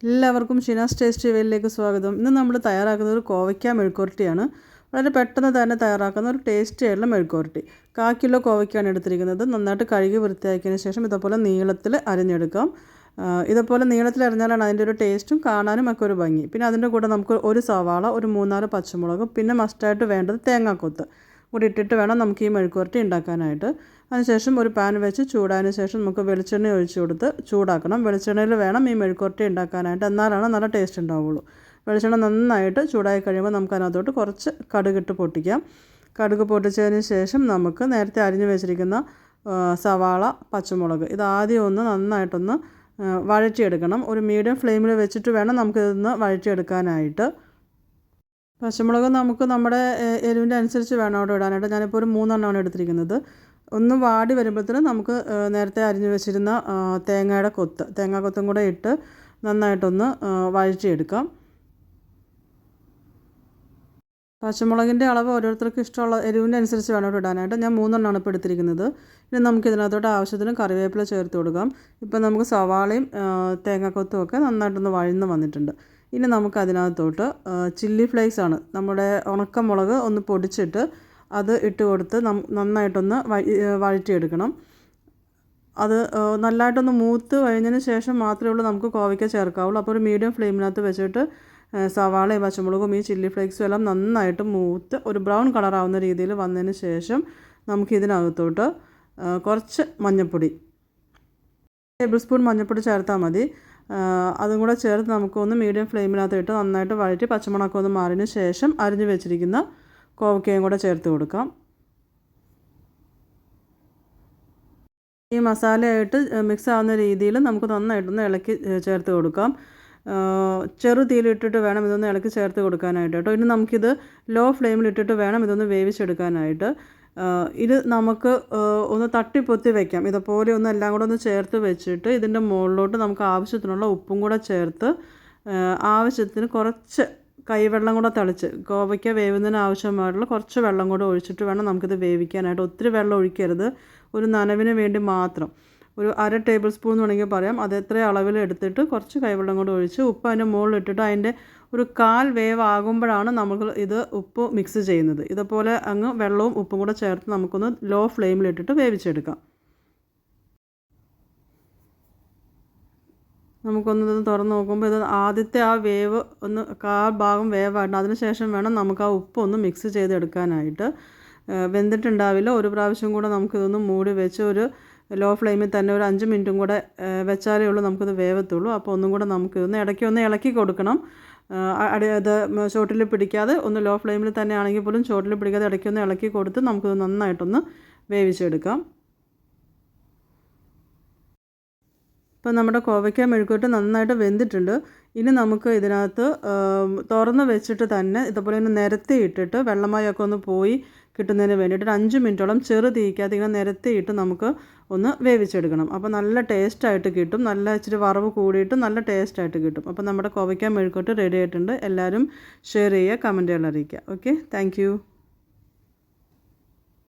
എല്ലാവർക്കും ഷിനാസ് ടേസ്റ്റ് വേയിലേക്ക് സ്വാഗതം. ഇന്ന് നമ്മൾ തയ്യാറാക്കുന്നത് ഒരു കോവയ്ക്ക മെഴുക്കുവരട്ടിയാണ്. വളരെ പെട്ടെന്ന് തന്നെ തയ്യാറാക്കുന്ന ഒരു ടേസ്റ്റി ആയിട്ടുള്ള മെഴുക്കുവരട്ടി. 1/4 കിലോ കോവയ്ക്കാണ് എടുത്തിരിക്കുന്നത്. നന്നായിട്ട് കഴുകി വൃത്തിയാക്കിയതിന് ശേഷം ഇതുപോലെ നീളത്തിൽ അരിഞ്ഞെടുക്കാം. ഇതുപോലെ നീളത്തിൽ അരിഞ്ഞാലാണ് അതിൻ്റെ ഒരു ടേസ്റ്റും കാണാനും ഒക്കെ ഒരു ഭംഗി. പിന്നെ അതിൻ്റെ കൂടെ നമുക്ക് ഒരു സവാള, ഒരു 3-4 പച്ചമുളക്, പിന്നെ മസ്റ്റായിട്ട് വേണ്ടത് തേങ്ങാക്കൊത്ത് കൂടി ഇട്ടിട്ട് വേണം നമുക്ക് ഈ മെഴുക്കുവരട്ടി ഉണ്ടാക്കാനായിട്ട്. അതിനുശേഷം ഒരു പാൻ വെച്ച് ചൂടായതിന് ശേഷം നമുക്ക് വെളിച്ചെണ്ണ ഒഴിച്ച് കൊടുത്ത് ചൂടാക്കണം. വെളിച്ചെണ്ണയിൽ വേണം ഈ മെഴുക്കുവരട്ടി ഉണ്ടാക്കാനായിട്ട്, എന്നാലാണ് നല്ല ടേസ്റ്റ് ഉണ്ടാവുള്ളൂ. വെളിച്ചെണ്ണ നന്നായിട്ട് ചൂടായി കഴിയുമ്പോൾ നമുക്ക് അതിനകത്തോട്ട് കുറച്ച് കടുകിട്ട് പൊട്ടിക്കാം. കടുക് പൊട്ടിച്ചതിന് ശേഷം നമുക്ക് നേരത്തെ അരിഞ്ഞു വെച്ചിരിക്കുന്ന സവാള, പച്ചമുളക് ഇതാദ്യം ഒന്ന് നന്നായിട്ടൊന്ന് വഴറ്റിയെടുക്കണം. ഒരു മീഡിയം ഫ്ലെയിമിൽ വെച്ചിട്ട് വേണം നമുക്കിതൊന്ന് വഴറ്റിയെടുക്കാനായിട്ട്. പച്ചമുളക് നമുക്ക് നമ്മുടെ എരിവിൻ്റെ അനുസരിച്ച് വേണം അവിടെ ഇടാനായിട്ട്. ഞാനിപ്പോൾ ഒരു 3 എണ്ണമാണ് എടുത്തിരിക്കുന്നത്. ഒന്ന് വാടി വരുമ്പോഴത്തേനും നമുക്ക് നേരത്തെ അരിഞ്ഞു വെച്ചിരുന്ന തേങ്ങാക്കൊത്തും കൂടെ ഇട്ട് നന്നായിട്ടൊന്ന് വഴറ്റിയെടുക്കാം. പച്ചമുളകിൻ്റെ അളവ് ഓരോരുത്തർക്കും ഇഷ്ടമുള്ള എരിവിൻ്റെ അനുസരിച്ച് വേണം ഇവിടെ ഇടാനായിട്ട്. ഞാൻ 3 എണ്ണമാണ് ഇപ്പോൾ എടുത്തിരിക്കുന്നത്. ഇനി നമുക്ക് ഇതിനകത്തോട്ട് ആവശ്യത്തിന് കറിവേപ്പില ചേർത്ത് കൊടുക്കാം. ഇപ്പം നമുക്ക് സവാളയും തേങ്ങാക്കൊത്തും ഒക്കെ നന്നായിട്ടൊന്ന് വഴന്ന് വന്നിട്ടുണ്ട്. ഇനി നമുക്ക് അതിനകത്തോട്ട് ചില്ലി ഫ്ലേക്സ് ആണ്, നമ്മുടെ ഉണക്കമുളക് ഒന്ന് പൊടിച്ചിട്ട് അത് ഇട്ട് കൊടുത്ത് നന്നായിട്ടൊന്ന് വഴറ്റിയെടുക്കണം. അത് നല്ലതായിട്ടൊന്ന് മൂത്ത് കഴിഞ്ഞതിന് ശേഷം മാത്രമേ ഉള്ളൂ നമുക്ക് കോവയ്ക്ക ചേർക്കാവുള്ളൂ. അപ്പോൾ ഒരു മീഡിയം ഫ്ലെയിമിനകത്ത് വെച്ചിട്ട് സവാളയും പച്ചമുളകും ഈ ചില്ലി ഫ്ലേക്സും എല്ലാം നന്നായിട്ട് മൂത്ത് ഒരു ബ്രൗൺ കളറാവുന്ന രീതിയിൽ വന്നതിന് ശേഷം നമുക്കിതിനകത്തോട്ട് കുറച്ച് മഞ്ഞൾപ്പൊടി, 1 ടേബിൾ സ്പൂൺ മഞ്ഞൾപ്പൊടി ചേർത്താൽ മതി. അതും കൂടെ ചേർത്ത് നമുക്കൊന്ന് മീഡിയം ഫ്ലെയിമിനകത്ത് ഇട്ട് നന്നായിട്ട് വഴറ്റി പച്ചമുളകൊക്കെ ഒന്ന് മാറിയതിന് ശേഷം അരിഞ്ഞു വെച്ചിരിക്കുന്ന കോവയ്ക്കയും കൂടെ ചേർത്ത് കൊടുക്കാം. ഈ മസാലയായിട്ട് മിക്സ് ആവുന്ന രീതിയിൽ നമുക്ക് നന്നായിട്ടൊന്ന് ഇളക്കി ചേർത്ത് കൊടുക്കാം. ചെറു തീയിലിട്ടിട്ട് വേണം ഇതൊന്ന് ഇളക്കി ചേർത്ത് കൊടുക്കാനായിട്ട് കേട്ടോ. ഇനി നമുക്കിത് ലോ ഫ്ലെയിമിലിട്ടിട്ട് വേണം ഇതൊന്ന് വേവിച്ചെടുക്കാനായിട്ട്. ഇത് നമുക്ക് ഒന്ന് തട്ടിപ്പൊത്തി വയ്ക്കാം. ഇതുപോലെ ഒന്ന് എല്ലാം കൂടെ ഒന്ന് ചേർത്ത് വെച്ചിട്ട് ഇതിൻ്റെ മുകളിലോട്ട് നമുക്ക് ആവശ്യത്തിനുള്ള ഉപ്പും കൂടെ ചേർത്ത് ആവശ്യത്തിന് കുറച്ച് കൈവെള്ളം കൂടെ തളിച്ച് കോവയ്ക്ക വേവുന്നതിന് ആവശ്യമായിട്ടുള്ള കുറച്ച് വെള്ളം കൂടെ ഒഴിച്ചിട്ട് വേണം നമുക്കിത് വേവിക്കാനായിട്ട്. ഒത്തിരി വെള്ളം ഒഴിക്കരുത്, ഒരു നനവിന് വേണ്ടി മാത്രം. ഒരു 1/2 ടേബിൾ സ്പൂൺ എന്ന് വേണമെങ്കിൽ പറയാം. അത് എത്ര അളവിൽ എടുത്തിട്ട് കുറച്ച് കൈവെള്ളം കൂടെ ഒഴിച്ച് ഉപ്പ് അതിൻ്റെ മുകളിൽ ഇട്ടിട്ട് അതിൻ്റെ ഒരു 1/4 വേവ് ആകുമ്പോഴാണ് നമ്മൾ ഇത് ഉപ്പ് മിക്സ് ചെയ്യുന്നത്. ഇതുപോലെ അങ്ങ് വെള്ളവും ഉപ്പും കൂടെ ചേർത്ത് നമുക്കൊന്ന് ലോ ഫ്ലെയിമിലിട്ടിട്ട് വേവിച്ചെടുക്കാം. നമുക്കൊന്ന് ഇത് തുറന്ന് നോക്കുമ്പോൾ ഇത് ആദ്യത്തെ ആ വേവ് ഒന്ന് 1/4 ഭാഗം വേവായിട്ട് അതിന് ശേഷം വേണം നമുക്ക് ആ ഉപ്പ് ഒന്ന് മിക്സ് ചെയ്തെടുക്കാനായിട്ട്. വെന്തിട്ടുണ്ടാവില്ല. ഒരു പ്രാവശ്യം കൂടെ നമുക്കിതൊന്ന് മൂടി വെച്ച് ഒരു ലോ ഫ്ലെയിമിൽ തന്നെ ഒരു 5 മിനിറ്റും കൂടെ വെച്ചാലേ ഉള്ളൂ നമുക്കിത് വേവത്തുള്ളൂ. അപ്പോൾ ഒന്നും കൂടെ നമുക്കിതൊന്ന് ഇടയ്ക്കൊന്ന് ഇളക്കി കൊടുക്കണം. അത് ചോട്ടിൽ പിടിക്കാതെ ഒന്ന് ലോ ഫ്ലെയിമിൽ തന്നെ ആണെങ്കിൽ പോലും ചോട്ടിൽ പിടിക്കാതെ ഇടയ്ക്കൊന്ന് ഇളക്കി കൊടുത്ത് നമുക്കിത് നന്നായിട്ടൊന്ന് വേവിച്ചെടുക്കാം. ഇപ്പോൾ നമ്മുടെ കോവയ്ക്ക മെഴുക്കുവരട്ടി നന്നായിട്ട് വെന്തിട്ടുണ്ട്. ഇനി നമുക്ക് ഇതിനകത്ത് തുറന്ന് വെച്ചിട്ട് തന്നെ ഇതുപോലെ ഒന്ന് നിരത്തി ഇട്ടിട്ട് വെള്ളമയമൊക്കെ ഒന്ന് പോയി കിട്ടുന്നതിന് വേണ്ടിയിട്ട് 5 മിനിറ്റോളം ചെറു തീയ്ക്കകത്ത് ഇങ്ങനെ നിരത്തിയിട്ട് നമുക്ക് ഒന്ന് വേവിച്ചെടുക്കണം. അപ്പോൾ നല്ല ടേസ്റ്റായിട്ട് കിട്ടും. നല്ല ഇച്ചിരി വറവ് കൂടിയിട്ട് നല്ല ടേസ്റ്റായിട്ട് കിട്ടും. അപ്പോൾ നമ്മുടെ കോവയ്ക്ക മെഴുക്കുവരട്ടി റെഡി ആയിട്ടുണ്ട്. എല്ലാവരും ഷെയർ ചെയ്യുക, കമൻറ്റുകൾ അറിയിക്കുക. Okay, thank you.